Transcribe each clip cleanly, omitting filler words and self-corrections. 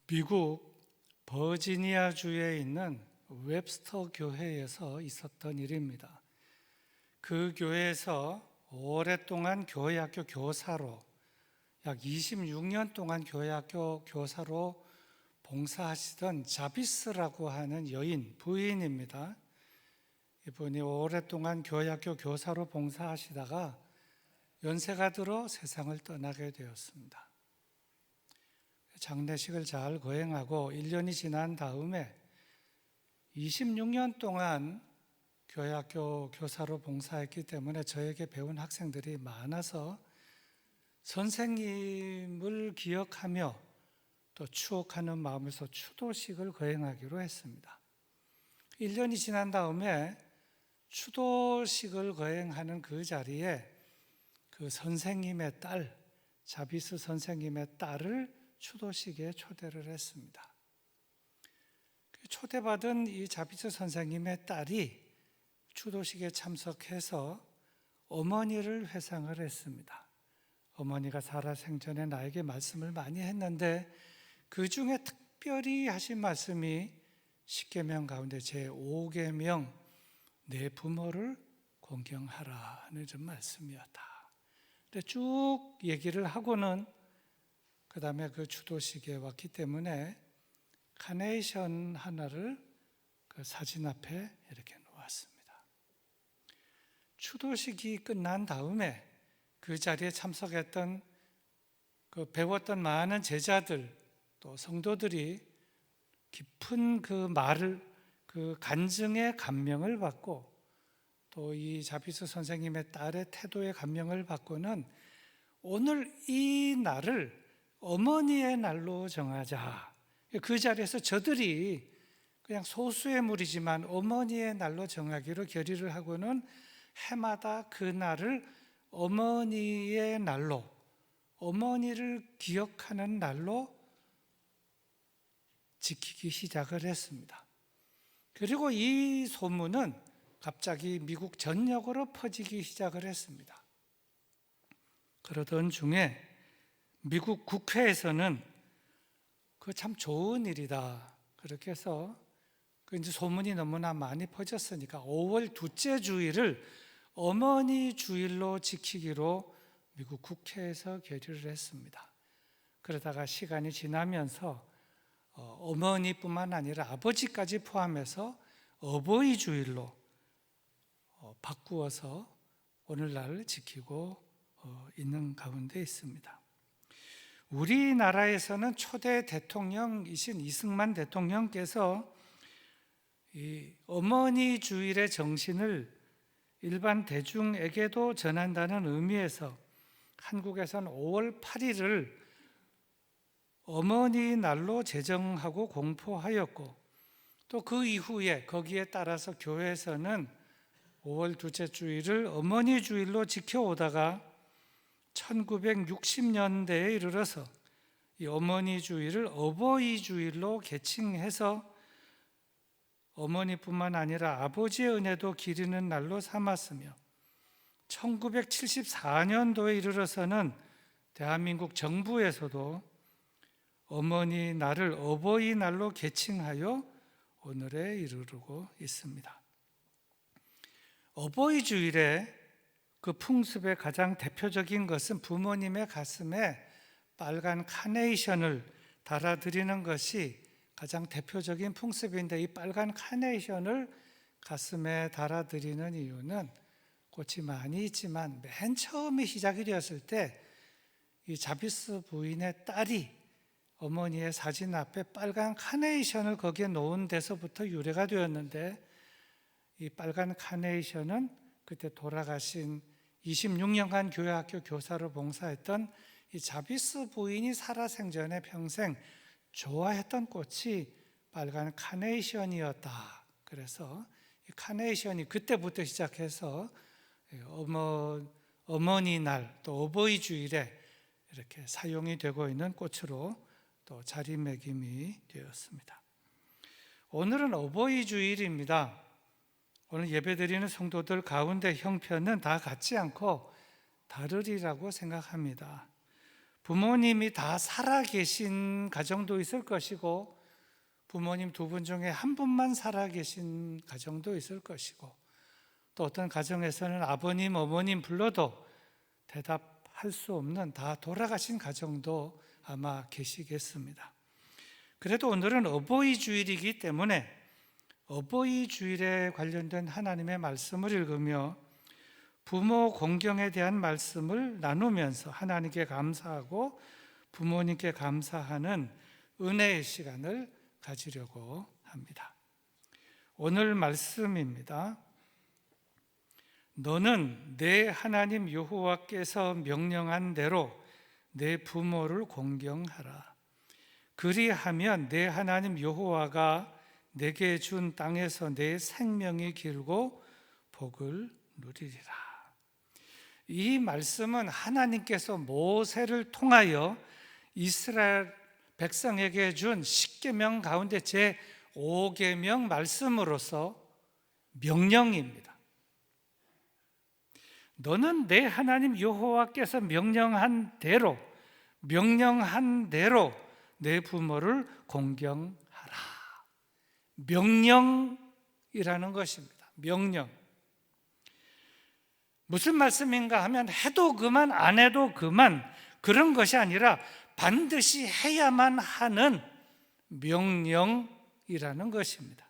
미국 버지니아주에 있는 웹스터 교회에서 있었던 일입니다. 그 교회에서 오랫동안 교회학교 교사로 약 26년 동안 교회학교 교사로 봉사하시던 자비스라고 하는 여인, 부인입니다. 이분이 오랫동안 교회학교 교사로 봉사하시다가 연세가 들어 세상을 떠나게 되었습니다. 장례식을 잘 거행하고 1년이 지난 다음에 26년 동안 교회학교 교사로 봉사했기 때문에 저에게 배운 학생들이 많아서 선생님을 기억하며 또 추억하는 마음에서 추도식을 거행하기로 했습니다. 1년이 지난 다음에 추도식을 거행하는 그 자리에 그 선생님의 딸, 자비스 선생님의 딸을 추도식에 초대를 했습니다. 초대받은 이 자비스 선생님의 딸이 추도식에 참석해서 어머니를 회상을 했습니다. 어머니가 살아생전에 나에게 말씀을 많이 했는데 그 중에 특별히 하신 말씀이 10계명 가운데 제5계명 내 부모를 공경하라는 좀 말씀이었다. 쭉 얘기를 하고는 그 다음에 그 추도식에 왔기 때문에 카네이션 하나를 그 사진 앞에 이렇게 놓았습니다. 추도식이 끝난 다음에 그 자리에 참석했던 그 배웠던 많은 제자들 또 성도들이 깊은 그 말을 그 간증의 감명을 받고 또 이 자비스 선생님의 딸의 태도의 감명을 받고는 오늘 이 날을 어머니의 날로 정하자. 그 자리에서 저들이 그냥 소수의 무리지만 어머니의 날로 정하기로 결의를 하고는 해마다 그 날을 어머니의 날로, 어머니를 기억하는 날로 지키기 시작을 했습니다. 그리고 이 소문은 갑자기 미국 전역으로 퍼지기 시작을 했습니다. 그러던 중에 미국 국회에서는 그 참 좋은 일이다. 그렇게 해서 그 이제 소문이 너무나 많이 퍼졌으니까 5월 둘째 주일을 어머니 주일로 지키기로 미국 국회에서 결의를 했습니다. 그러다가 시간이 지나면서 어머니뿐만 아니라 아버지까지 포함해서 어버이 주일로 바꾸어서 오늘날 지키고 있는 가운데 있습니다. 우리나라에서는 초대 대통령이신 이승만 대통령께서 이 어머니 주일의 정신을 일반 대중에게도 전한다는 의미에서 한국에서는 5월 8일을 어머니 날로 제정하고 공포하였고 또 그 이후에 거기에 따라서 교회에서는 5월 둘째 주일을 어머니 주일로 지켜오다가 1960년대에 이르러서 이 어머니 주일을 어버이 주일로 개칭해서 어머니뿐만 아니라 아버지의 은혜도 기리는 날로 삼았으며 1974년도에 이르러서는 대한민국 정부에서도 어머니 날을 어버이 날로 개칭하여 오늘에 이르르고 있습니다. 어버이 주일에 그 풍습의 가장 대표적인 것은 부모님의 가슴에 빨간 카네이션을 달아드리는 것이 가장 대표적인 풍습인데 이 빨간 카네이션을 가슴에 달아드리는 이유는 꽃이 많이 있지만 맨 처음에 시작이 되었을 때 이 자비스 부인의 딸이 어머니의 사진 앞에 빨간 카네이션을 거기에 놓은 데서부터 유래가 되었는데 이 빨간 카네이션은 그때 돌아가신 26년간 교회학교 교사로 봉사했던 이 자비스 부인이 살아생전에 평생 좋아했던 꽃이 빨간 카네이션이었다. 그래서 이 카네이션이 그때부터 시작해서 어머니 날 또 어버이 주일에 이렇게 사용이 되고 있는 꽃으로 또 자리매김이 되었습니다. 오늘은 어버이 주일입니다. 오늘 예배드리는 성도들 가운데 형편은 다 같지 않고 다르리라고 생각합니다. 부모님이 다 살아계신 가정도 있을 것이고, 부모님 두 분 중에 한 분만 살아계신 가정도 있을 것이고, 또 어떤 가정에서는 아버님, 어머님 불러도 대답할 수 없는 다 돌아가신 가정도 아마 계시겠습니다. 그래도 오늘은 어버이 주일이기 때문에 어버이 주일에 관련된 하나님의 말씀을 읽으며 부모 공경에 대한 말씀을 나누면서 하나님께 감사하고 부모님께 감사하는 은혜의 시간을 가지려고 합니다. 오늘 말씀입니다. 너는 내 하나님 여호와께서 명령한 대로 내 부모를 공경하라. 그리하면 내 하나님 여호와가 내게 준 땅에서 내 생명이 길고 복을 누리리라. 이 말씀은 하나님께서 모세를 통하여 이스라엘 백성에게 준 10계명 가운데 제 5계명 말씀으로서 명령입니다. 너는 내 하나님 여호와께서 명령한 대로 내 부모를 공경하라. 명령이라는 것입니다. 명령. 무슨 말씀인가 하면 해도 그만 안 해도 그만 그런 것이 아니라 반드시 해야만 하는 명령이라는 것입니다.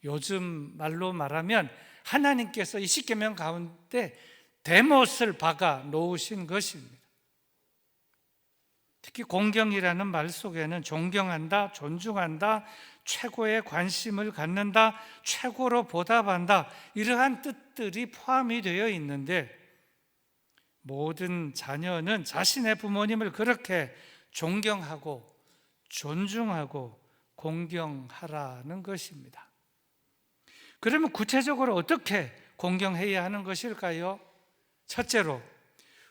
요즘 말로 말하면 하나님께서 이 10계명 가운데 대못을 박아 놓으신 것입니다. 특히 공경이라는 말 속에는 존경한다, 존중한다, 최고의 관심을 갖는다, 최고로 보답한다, 이러한 뜻들이 포함이 되어 있는데, 모든 자녀는 자신의 부모님을 그렇게 존경하고 존중하고 공경하라는 것입니다. 그러면 구체적으로 어떻게 공경해야 하는 것일까요? 첫째로,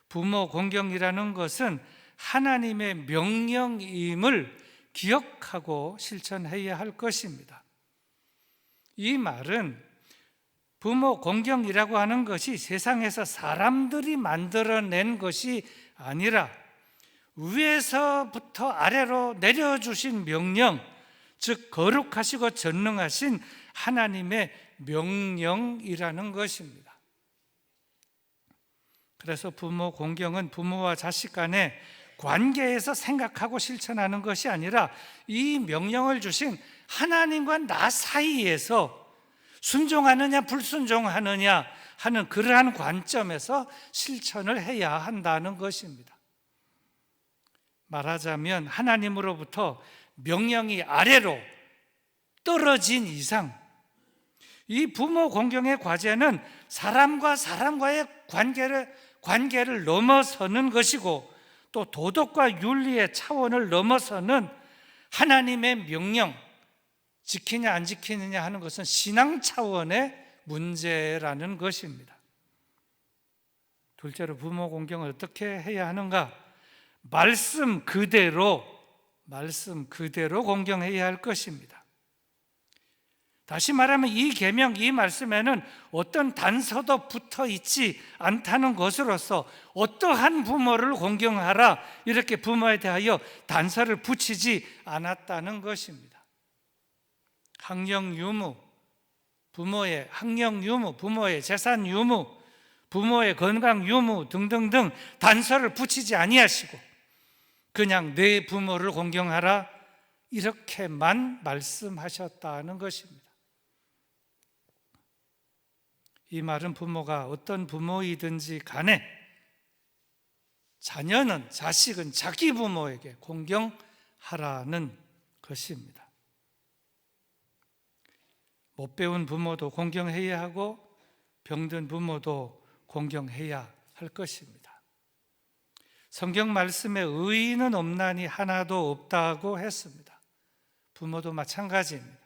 부모 공경이라는 것은 하나님의 명령임을 기억하고 실천해야 할 것입니다. 이 말은 부모 공경이라고 하는 것이 세상에서 사람들이 만들어낸 것이 아니라 위에서부터 아래로 내려주신 명령, 즉 거룩하시고 전능하신 하나님의 명령이라는 것입니다. 그래서 부모 공경은 부모와 자식 간의 관계에서 생각하고 실천하는 것이 아니라 이 명령을 주신 하나님과 나 사이에서 순종하느냐 불순종하느냐 하는 그러한 관점에서 실천을 해야 한다는 것입니다. 말하자면 하나님으로부터 명령이 아래로 떨어진 이상 이 부모 공경의 과제는 사람과 사람과의 관계를 넘어서는 것이고, 또 도덕과 윤리의 차원을 넘어서는 하나님의 명령, 지키냐 안 지키느냐 하는 것은 신앙 차원의 문제라는 것입니다. 둘째로 부모 공경을 어떻게 해야 하는가? 말씀 그대로 공경해야 할 것입니다. 다시 말하면 이 계명, 이 말씀에는 어떤 단서도 붙어 있지 않다는 것으로서 어떠한 부모를 공경하라 이렇게 부모에 대하여 단서를 붙이지 않았다는 것입니다. 학령 유무, 부모의 학령 유무, 부모의 재산 유무, 부모의 건강 유무 등등등 단서를 붙이지 아니하시고 그냥 내 부모를 공경하라 이렇게만 말씀하셨다는 것입니다. 이 말은 부모가 어떤 부모이든지 간에 자식은 자기 부모에게 공경하라는 것입니다. 못 배운 부모도 공경해야 하고 병든 부모도 공경해야 할 것입니다. 성경 말씀에 의인은 없나니 하나도 없다고 했습니다. 부모도 마찬가지입니다.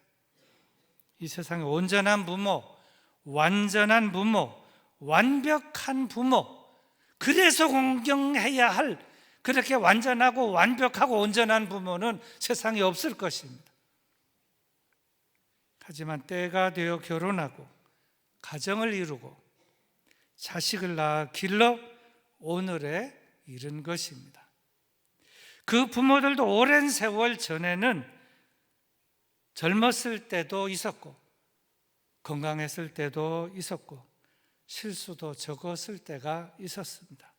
이 세상에 온전한 부모, 완전한 부모, 완벽한 부모, 그래서 공경해야 할 그렇게 완전하고 완벽하고 온전한 부모는 세상에 없을 것입니다. 하지만 때가 되어 결혼하고 가정을 이루고 자식을 낳아 길러 오늘에 이른 것입니다. 그 부모들도 오랜 세월 전에는 젊었을 때도 있었고 건강했을 때도 있었고 실수도 적었을 때가 있었습니다.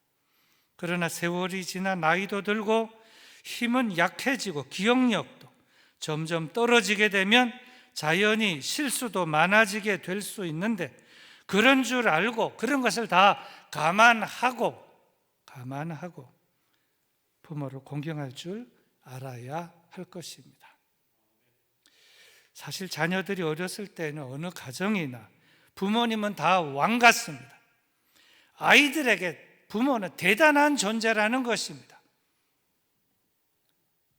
그러나 세월이 지나 나이도 들고 힘은 약해지고 기억력도 점점 떨어지게 되면 자연히 실수도 많아지게 될 수 있는데, 그런 줄 알고 그런 것을 다 감안하고 부모를 공경할 줄 알아야 할 것입니다. 사실 자녀들이 어렸을 때는 어느 가정이나 부모님은 다 왕 같습니다. 아이들에게 부모는 대단한 존재라는 것입니다.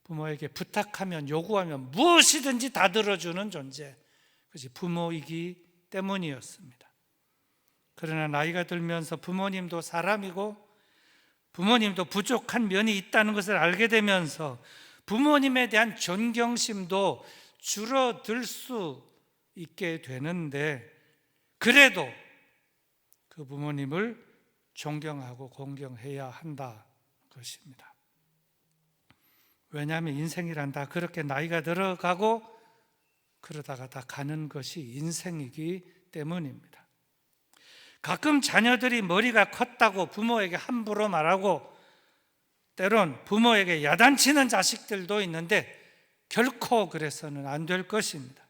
부모에게 부탁하면, 요구하면 무엇이든지 다 들어주는 존재, 그것이 부모이기 때문이었습니다. 그러나 나이가 들면서 부모님도 사람이고 부모님도 부족한 면이 있다는 것을 알게 되면서 부모님에 대한 존경심도 줄어들 수 있게 되는데, 그래도 그 부모님을 존경하고 공경해야 한다 것입니다. 왜냐하면 인생이란 다 그렇게 나이가 들어가고 그러다가 다 가는 것이 인생이기 때문입니다. 가끔 자녀들이 머리가 컸다고 부모에게 함부로 말하고 때론 부모에게 야단치는 자식들도 있는데 결코 그래서는 안 될 것입니다.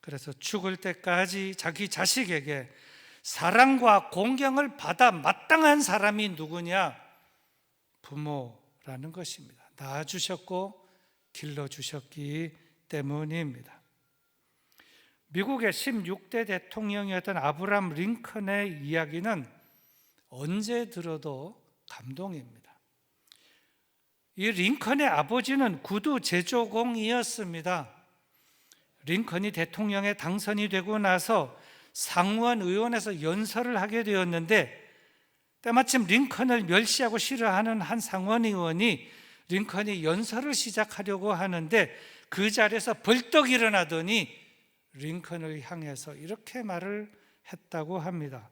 그래서 죽을 때까지 자기 자식에게 사랑과 공경을 받아 마땅한 사람이 누구냐? 부모라는 것입니다. 낳아주셨고 길러주셨기 때문입니다. 미국의 16대 대통령이었던 아브라함 링컨의 이야기는 언제 들어도 감동입니다. 이 링컨의 아버지는 구두 제조공이었습니다. 링컨이 대통령에 당선이 되고 나서 상원 의원에서 연설을 하게 되었는데, 때마침 링컨을 멸시하고 싫어하는 한 상원 의원이 링컨이 연설을 시작하려고 하는데 그 자리에서 벌떡 일어나더니 링컨을 향해서 이렇게 말을 했다고 합니다.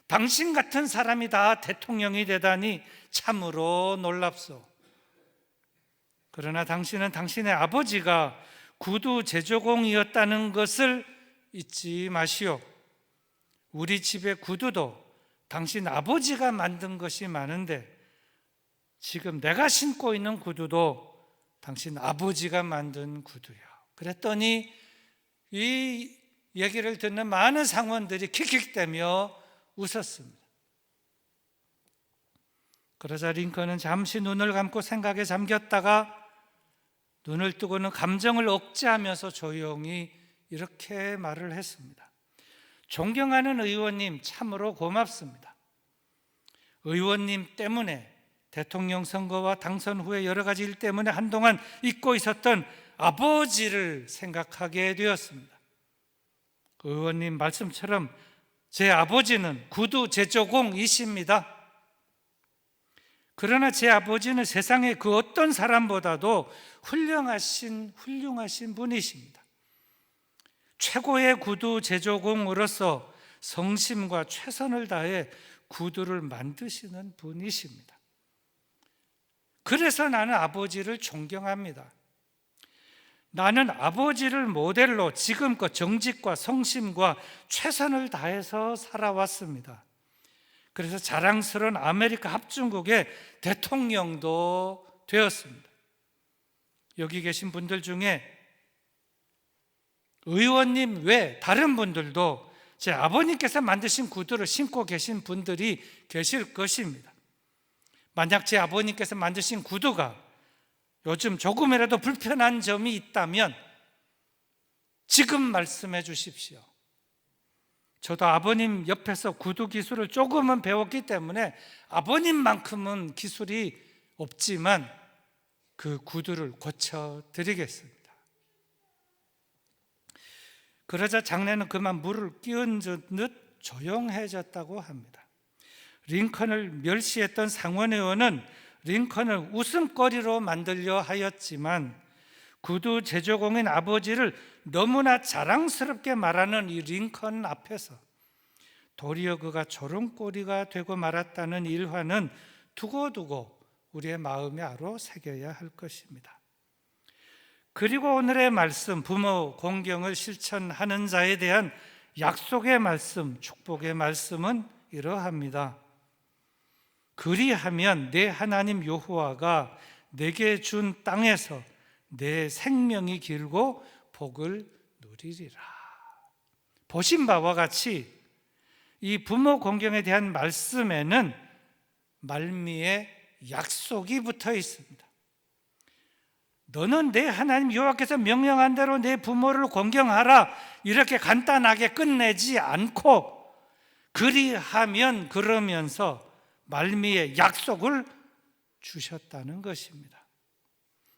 당신 같은 사람이 다 대통령이 되다니 참으로 놀랍소. 그러나 당신은 당신의 아버지가 구두 제조공이었다는 것을 잊지 마시오. 우리 집의 구두도 당신 아버지가 만든 것이 많은데 지금 내가 신고 있는 구두도 당신 아버지가 만든 구두야. 그랬더니 이 얘기를 듣는 많은 상원들이 킥킥대며 웃었습니다. 그러자 링컨은 잠시 눈을 감고 생각에 잠겼다가 눈을 뜨고는 감정을 억제하면서 조용히 이렇게 말을 했습니다. 존경하는 의원님, 참으로 고맙습니다. 의원님 때문에 대통령 선거와 당선 후에 여러 가지 일 때문에 한동안 잊고 있었던 아버지를 생각하게 되었습니다. 의원님 말씀처럼 제 아버지는 구두 제조공이십니다. 그러나 제 아버지는 세상의 그 어떤 사람보다도 훌륭하신 분이십니다. 최고의 구두 제조공으로서 성심과 최선을 다해 구두를 만드시는 분이십니다. 그래서 나는 아버지를 존경합니다. 나는 아버지를 모델로 지금껏 정직과 성심과 최선을 다해서 살아왔습니다. 그래서 자랑스러운 아메리카 합중국의 대통령도 되었습니다. 여기 계신 분들 중에 의원님 외 다른 분들도 제 아버님께서 만드신 구두를 신고 계신 분들이 계실 것입니다. 만약 제 아버님께서 만드신 구두가 요즘 조금이라도 불편한 점이 있다면 지금 말씀해 주십시오. 저도 아버님 옆에서 구두 기술을 조금은 배웠기 때문에 아버님만큼은 기술이 없지만 그 구두를 고쳐드리겠습니다. 그러자 장례는 그만 물을 끼얹은 듯 조용해졌다고 합니다. 링컨을 멸시했던 상원의원은 링컨을 웃음거리로 만들려 하였지만 구두 제조공인 아버지를 너무나 자랑스럽게 말하는 이 링컨 앞에서 도리어 그가 조롱거리가 되고 말았다는 일화는 두고두고 우리의 마음에 아로 새겨야 할 것입니다. 그리고 오늘의 말씀, 부모 공경을 실천하는 자에 대한 약속의 말씀, 축복의 말씀은 이러합니다. 그리하면 내 하나님 여호와가 내게 준 땅에서 내 생명이 길고 복을 누리리라. 보신 바와 같이 이 부모 공경에 대한 말씀에는 말미에 약속이 붙어 있습니다. 너는 내 하나님 여호와께서 명령한 대로 내 부모를 공경하라, 이렇게 간단하게 끝내지 않고 그리하면 그러면서 말미에 약속을 주셨다는 것입니다.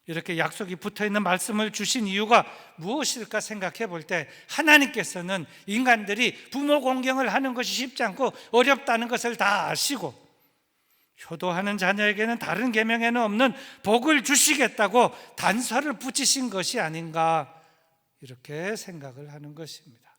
이렇게 약속이 붙어있는 말씀을 주신 이유가 무엇일까 생각해 볼 때, 하나님께서는 인간들이 부모 공경을 하는 것이 쉽지 않고 어렵다는 것을 다 아시고 효도하는 자녀에게는 다른 계명에는 없는 복을 주시겠다고 단서를 붙이신 것이 아닌가, 이렇게 생각을 하는 것입니다.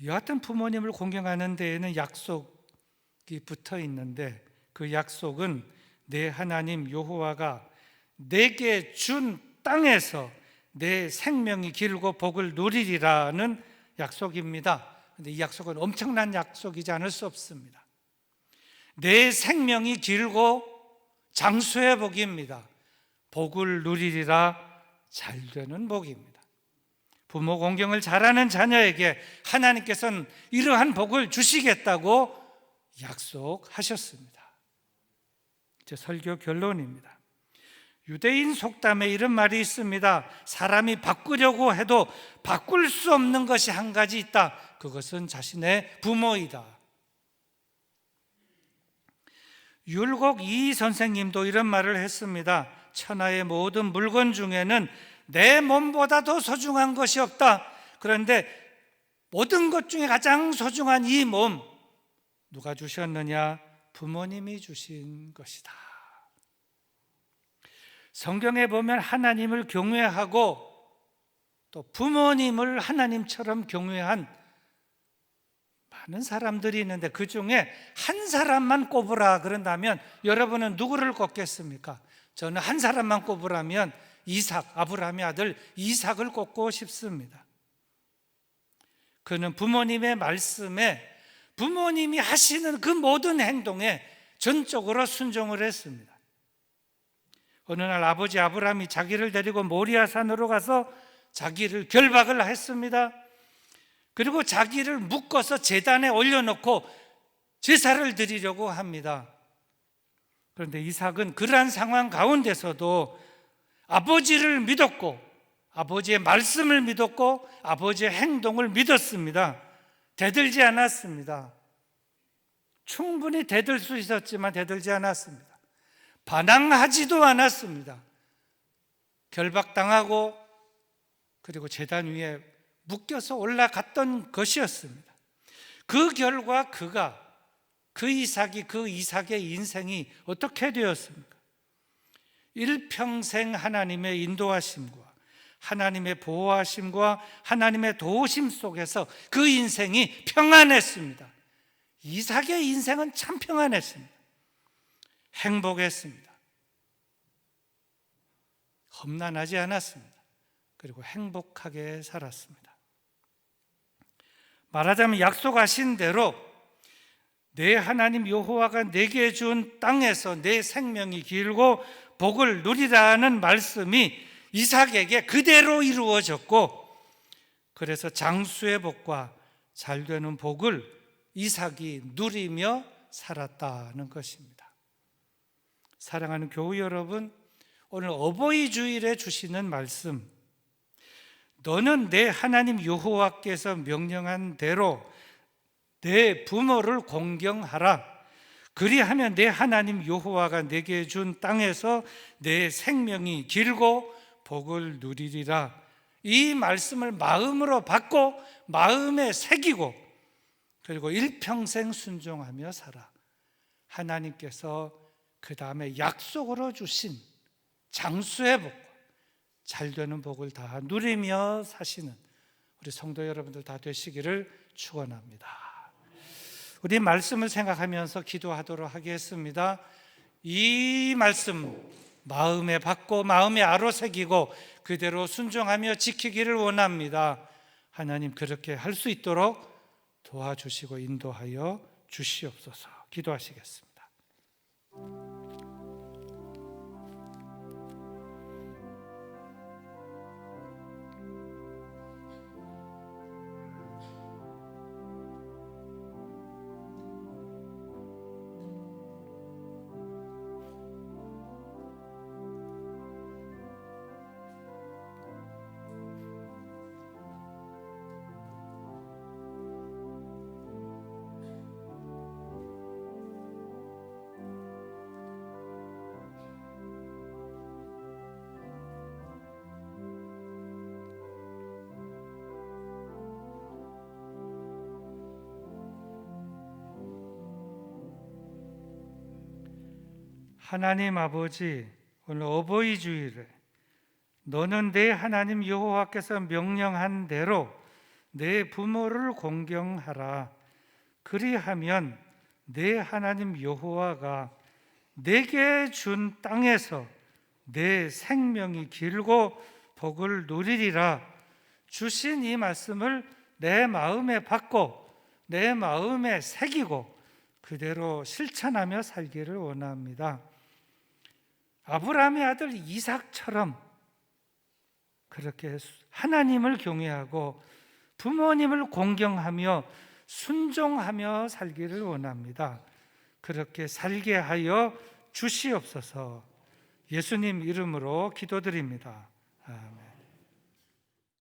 여하튼 부모님을 공경하는 데에는 약속이 붙어 있는데, 그 약속은 내 하나님 여호와가 내게 준 땅에서 내 생명이 길고 복을 누리리라는 약속입니다. 그런데 이 약속은 엄청난 약속이지 않을 수 없습니다. 내 생명이 길고 장수의 복입니다. 복을 누리리라, 잘되는 복입니다. 부모 공경을 잘하는 자녀에게 하나님께서는 이러한 복을 주시겠다고 약속하셨습니다. 제 설교 결론입니다. 유대인 속담에 이런 말이 있습니다. 사람이 바꾸려고 해도 바꿀 수 없는 것이 한 가지 있다. 그것은 자신의 부모이다. 율곡 이 선생님도 이런 말을 했습니다. 천하의 모든 물건 중에는 내 몸보다 더 소중한 것이 없다. 그런데 모든 것 중에 가장 소중한 이 몸, 누가 주셨느냐? 부모님이 주신 것이다. 성경에 보면 하나님을 경외하고 또 부모님을 하나님처럼 경외한 많은 사람들이 있는데, 그 중에 한 사람만 꼽으라 그런다면 여러분은 누구를 꼽겠습니까? 저는 한 사람만 꼽으라면 이삭, 아브라함의 아들 이삭을 꼽고 싶습니다. 그는 부모님의 말씀에, 부모님이 하시는 그 모든 행동에 전적으로 순종을 했습니다. 어느 날 아버지 아브라함이 자기를 데리고 모리아산으로 가서 자기를 결박을 했습니다. 그리고 자기를 묶어서 제단에 올려놓고 제사를 드리려고 합니다. 그런데 이삭은 그러한 상황 가운데서도 아버지를 믿었고, 아버지의 말씀을 믿었고, 아버지의 행동을 믿었습니다. 대들지 않았습니다. 충분히 대들 수 있었지만 대들지 않았습니다. 반항하지도 않았습니다. 결박당하고 그리고 제단 위에 묶여서 올라갔던 것이었습니다. 그 결과 그 이삭의 인생이 어떻게 되었습니까? 일평생 하나님의 인도하심과 하나님의 보호하심과 하나님의 도우심 속에서 그 인생이 평안했습니다. 이삭의 인생은 참 평안했습니다. 행복했습니다. 험난하지 않았습니다. 그리고 행복하게 살았습니다. 말하자면 약속하신 대로 내 하나님 여호와가 내게 준 땅에서 내 생명이 길고 복을 누리라는 말씀이 이삭에게 그대로 이루어졌고, 그래서 장수의 복과 잘되는 복을 이삭이 누리며 살았다는 것입니다. 사랑하는 교우 여러분, 오늘 어버이 주일에 주시는 말씀, 너는 내 하나님 여호와께서 명령한 대로 내 부모를 공경하라. 그리하면 내 하나님 여호와가 내게 준 땅에서 내 생명이 길고 복을 누리리라. 이 말씀을 마음으로 받고 마음에 새기고 그리고 일평생 순종하며 살아. 하나님께서 그 다음에 약속으로 주신 장수의 복과 잘되는 복을 다 누리며 사시는 우리 성도 여러분들 다 되시기를 축원합니다. 우리 말씀을 생각하면서 기도하도록 하겠습니다. 이 말씀 마음에 받고 마음에 아로새기고 그대로 순종하며 지키기를 원합니다. 하나님 그렇게 할 수 있도록 도와주시고 인도하여 주시옵소서. 기도하시겠습니다. 하나님 아버지, 오늘 어버이 주일에 너는 내 하나님 여호와께서 명령한 대로 내 부모를 공경하라. 그리하면 내 하나님 여호와가 내게 준 땅에서 내 생명이 길고 복을 누리리라. 주신 이 말씀을 내 마음에 받고 내 마음에 새기고 그대로 실천하며 살기를 원합니다. 아브라함의 아들 이삭처럼 그렇게 하나님을 경외하고 부모님을 공경하며 순종하며 살기를 원합니다. 그렇게 살게 하여 주시옵소서. 예수님 이름으로 기도드립니다. 아멘.